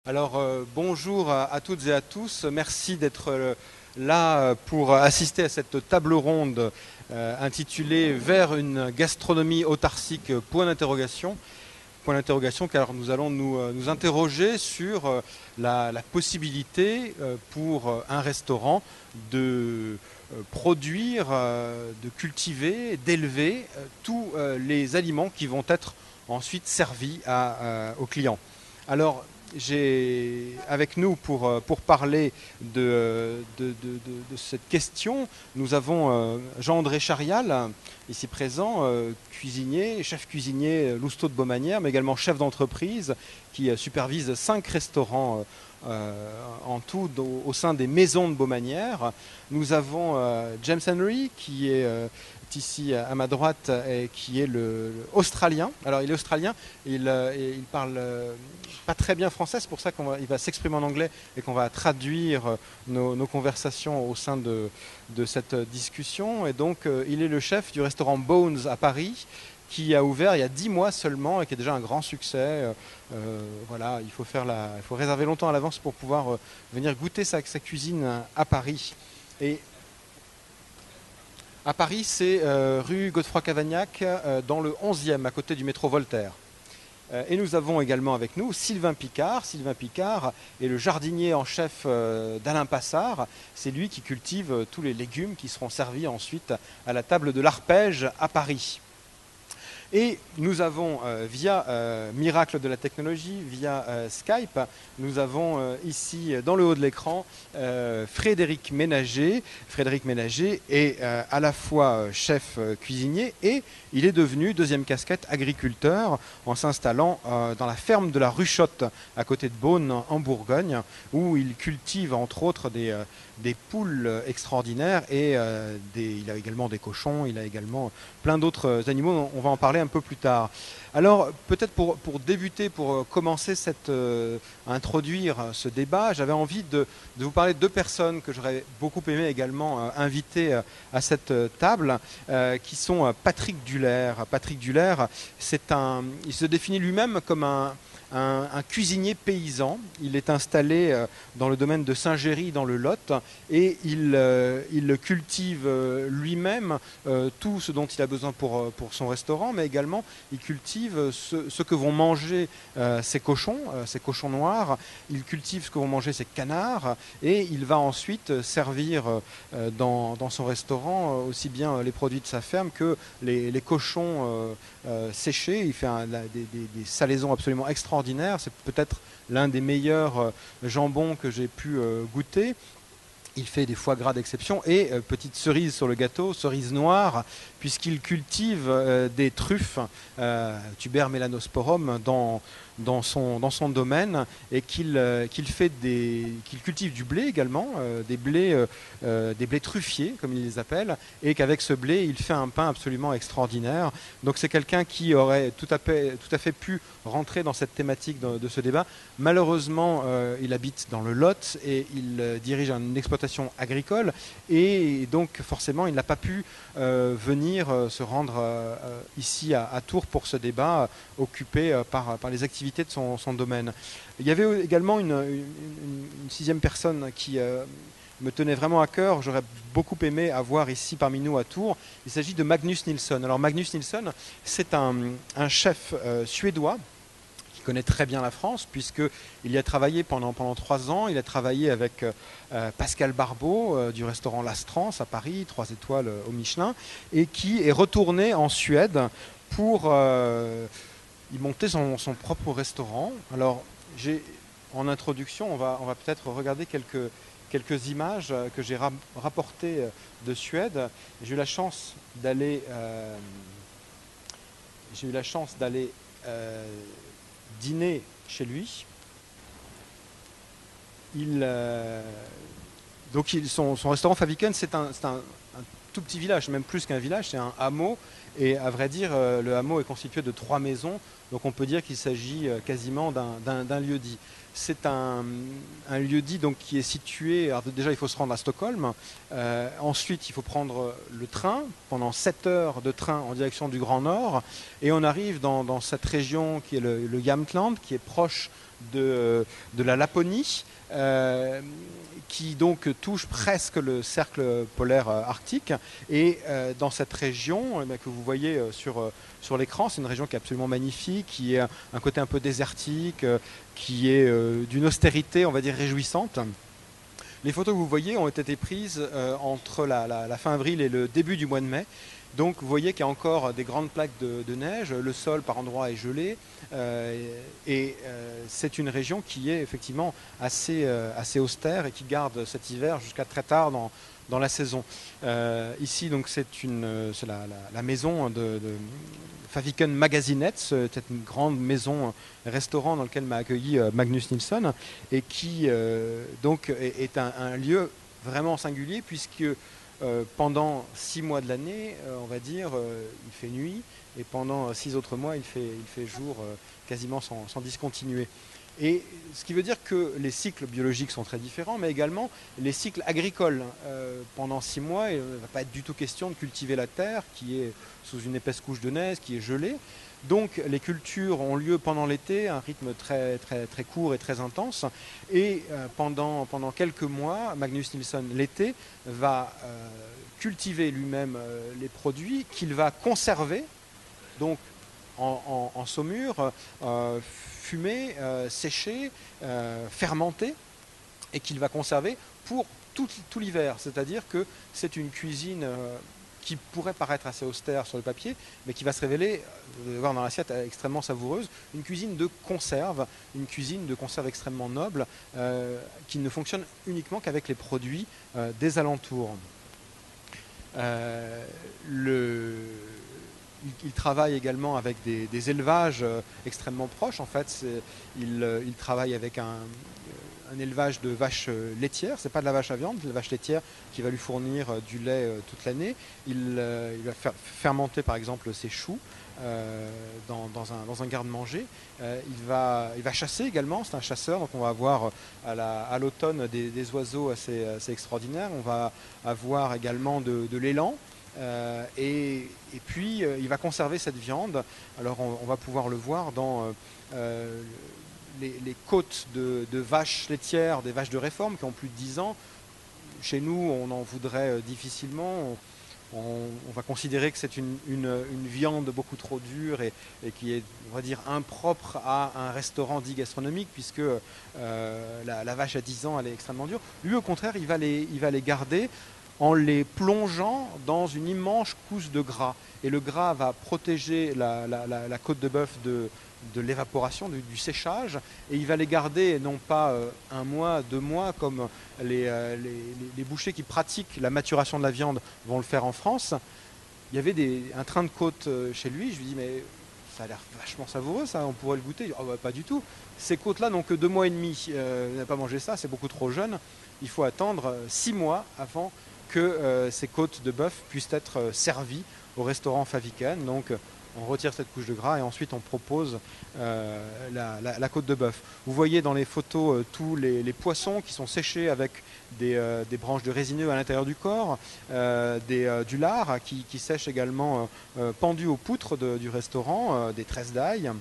Alors, bonjour à toutes et à tous. Merci d'être là pour assister à cette table ronde intitulée Vers une gastronomie autarcique, point d'interrogation. Point d'interrogation, car nous allons nous interroger sur la possibilité pour un restaurant de produire, de cultiver, d'élever tous les aliments qui vont être ensuite servis aux clients. Alors, j'ai avec nous pour parler de cette question, nous avons Jean-André Charial, ici présent, cuisinier, chef cuisinier Lousteau de Baumanière, mais également chef d'entreprise qui supervise 5 restaurants en tout au sein des maisons de Baumanière. Nous avons James Henry qui est ici à ma droite et qui est le australien. Alors il est australien, il parle pas très bien français, c'est pour ça qu'il va s'exprimer en anglais et qu'on va traduire nos conversations au sein de cette discussion. Et donc il est le chef du restaurant Bones à Paris, qui a ouvert il y a 10 mois seulement et qui est déjà un grand succès. Voilà, il faut réserver longtemps à l'avance pour pouvoir venir goûter sa cuisine à Paris. Et à Paris, c'est rue Godefroy-Cavagnac, dans le 11e, à côté du métro Voltaire. Et nous avons également avec nous Sylvain Picard. Sylvain Picard est le jardinier en chef d'Alain Passard. C'est lui qui cultive tous les légumes qui seront servis ensuite à la table de l'Arpège à Paris. Et nous avons, via miracle de la technologie, via Skype, nous avons ici, dans le haut de l'écran, Frédéric Ménager. Frédéric Ménager est à la fois chef cuisinier et il est devenu, deuxième casquette, agriculteur en s'installant dans la ferme de la Ruchotte, à côté de Beaune, en Bourgogne, où il cultive entre autres des poules extraordinaires et il a également des cochons, il a également plein d'autres animaux. On va en parler un peu plus tard. Alors peut-être pour débuter, pour commencer à introduire ce débat, j'avais envie de vous parler de deux personnes que j'aurais beaucoup aimé également inviter à cette table, qui sont Patrick Duller. Patrick Duller, il se définit lui-même comme un cuisinier paysan. Il est installé dans le domaine de Saint-Géry, dans le Lot, et il cultive lui-même tout ce dont il a besoin pour son restaurant, mais également il cultive ce que vont manger ses cochons noirs. Il cultive ce que vont manger ses canards, et il va ensuite servir dans son restaurant aussi bien les produits de sa ferme que les cochons séchés. Il fait des salaisons absolument extraordinaires. C'est peut-être l'un des meilleurs jambons que j'ai pu goûter. Il fait des foie gras d'exception et, petite cerise sur le gâteau, cerise noire, puisqu'il cultive des truffes, Tuber melanosporum, dans son domaine, et qu'il cultive du blé également, des blés truffiers, comme il les appelle, et qu'avec ce blé, il fait un pain absolument extraordinaire. Donc c'est quelqu'un qui aurait tout à fait pu rentrer dans cette thématique de ce débat. Malheureusement, il habite dans le Lot et il dirige une exploitation agricole, et donc forcément il n'a pas pu venir se rendre ici à Tours pour ce débat, occupé par les activités de son domaine. Il y avait également une sixième personne qui me tenait vraiment à cœur, j'aurais beaucoup aimé avoir ici parmi nous à Tours. Il s'agit de Magnus Nilsson. Alors Magnus Nilsson, c'est un chef suédois qui connaît très bien la France, puisqu'il y a travaillé pendant 3 ans. Il a travaillé avec Pascal Barbeau du restaurant L'Astrance à Paris, 3 étoiles au Michelin, et qui est retourné en Suède pour y monter son propre restaurant. Alors, en introduction, on va peut-être regarder quelques images que j'ai rapportées de Suède. J'ai eu la chance d'aller dîner chez lui. Son restaurant Faviken, c'est un tout petit village, même plus qu'un village, c'est un hameau. Et à vrai dire, le hameau est constitué de 3 maisons, donc on peut dire qu'il s'agit quasiment d'un lieu-dit. C'est un lieu-dit donc, qui est situé, alors déjà il faut se rendre à Stockholm, ensuite il faut prendre le train, pendant 7 heures de train en direction du Grand Nord, et on arrive dans cette région qui est le Jämtland, qui est proche de la Laponie, qui donc touche presque le cercle polaire arctique. Et dans cette région que vous voyez sur l'écran, c'est une région qui est absolument magnifique, qui a un côté un peu désertique, qui est d'une austérité, on va dire, réjouissante. Les photos que vous voyez ont été prises entre la fin avril et le début du mois de mai. Donc vous voyez qu'il y a encore des grandes plaques de neige, le sol par endroits est gelé, c'est une région qui est effectivement assez austère et qui garde cet hiver jusqu'à très tard dans la saison. Ici donc c'est la maison de Faviken Magasinets, c'est une grande maison restaurant dans laquelle m'a accueilli Magnus Nilsson et qui donc est un lieu vraiment singulier puisque pendant 6 mois de l'année, on va dire, il fait nuit, et pendant 6 autres mois, il fait jour quasiment sans discontinuer. Et ce qui veut dire que les cycles biologiques sont très différents, mais également les cycles agricoles. Pendant 6 mois, il ne va pas être du tout question de cultiver la terre, qui est sous une épaisse couche de neige, qui est gelée. Donc les cultures ont lieu pendant l'été, un rythme très, très, très court et très intense. Et pendant quelques mois, Magnus Nilsson, l'été, va cultiver lui-même les produits qu'il va conserver, donc en saumure, fumer, sécher, fermenter, et qu'il va conserver pour tout l'hiver. C'est-à-dire que c'est une cuisine qui pourrait paraître assez austère sur le papier, mais qui va se révéler, vous allez voir dans l'assiette, extrêmement savoureuse. Une cuisine de conserve extrêmement noble, qui ne fonctionne uniquement qu'avec les produits des alentours. Il travaille également avec des élevages extrêmement proches. En fait, il travaille avec un élevage de vaches laitières. Ce n'est pas de la vache à viande, c'est de la vache laitière qui va lui fournir du lait toute l'année. Il va fermenter par exemple ses choux dans un garde-manger. Il va chasser également, c'est un chasseur, donc on va avoir à l'automne des oiseaux assez extraordinaires. On va avoir également de l'élan. Et puis il va conserver cette viande. Alors on va pouvoir le voir dans les côtes de vaches laitières, des vaches de réforme qui ont plus de 10 ans. Chez nous, on en voudrait difficilement. On va considérer que c'est une viande beaucoup trop dure et qui est, on va dire, impropre à un restaurant dit gastronomique, puisque la vache à 10 ans, elle est extrêmement dure. Lui, au contraire, il va les garder en les plongeant dans une immense couche de gras. Et le gras va protéger la côte de bœuf de l'évaporation, du séchage, et il va les garder non pas 1 mois, 2 mois, comme les bouchers qui pratiquent la maturation de la viande vont le faire en France. Il y avait un train de côte chez lui, je lui dis mais ça a l'air vachement savoureux ça, on pourrait le goûter. Oh, bah, pas du tout, ces côtes-là n'ont que 2 mois et demi, vous n'avez pas mangé ça, c'est beaucoup trop jeune, il faut attendre 6 mois avant que ces côtes de bœuf puissent être servies au restaurant Faviken. Donc on retire cette couche de gras et ensuite on propose la côte de bœuf. Vous voyez dans les photos tous les poissons qui sont séchés avec des branches de résineux à l'intérieur du corps, du lard qui sèche également pendu aux poutres du restaurant, des tresses d'ail.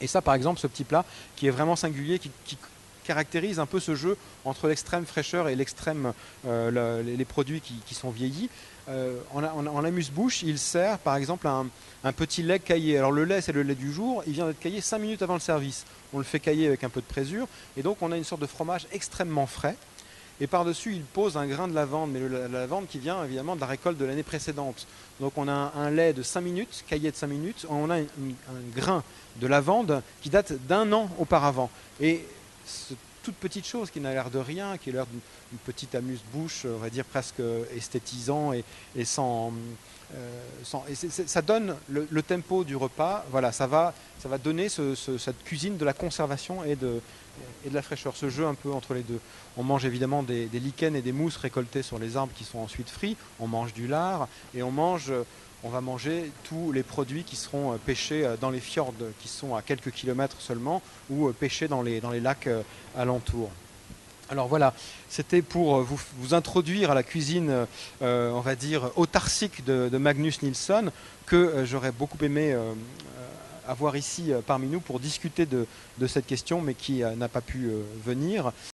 Et ça par exemple, ce petit plat qui est vraiment singulier, qui caractérise un peu ce jeu entre l'extrême fraîcheur et l'extrême les produits qui sont vieillis. En amuse-bouche, il sert par exemple un petit lait caillé. Alors le lait, c'est le lait du jour, il vient d'être caillé 5 minutes avant le service. On le fait cailler avec un peu de présure et donc on a une sorte de fromage extrêmement frais. Et par-dessus, il pose un grain de lavande, mais la lavande qui vient évidemment de la récolte de l'année précédente. Donc on a un lait de 5 minutes, caillé de 5 minutes, on a un grain de lavande qui date d'1 an auparavant. Et cette toute petite chose qui n'a l'air de rien, qui a l'air d'une petite amuse-bouche, on va dire presque esthétisant et sans... ça donne le tempo du repas. Voilà, ça va donner cette cuisine de la conservation et de la fraîcheur, ce jeu un peu entre les deux. On mange évidemment des lichens et des mousses récoltées sur les arbres qui sont ensuite frits, on mange du lard et on va manger tous les produits qui seront pêchés dans les fjords qui sont à quelques kilomètres seulement ou pêchés dans les lacs alentours. Alors voilà, c'était pour vous introduire à la cuisine, on va dire, autarcique de Magnus Nilsson, que j'aurais beaucoup aimé avoir ici parmi nous pour discuter de cette question, mais qui n'a pas pu venir.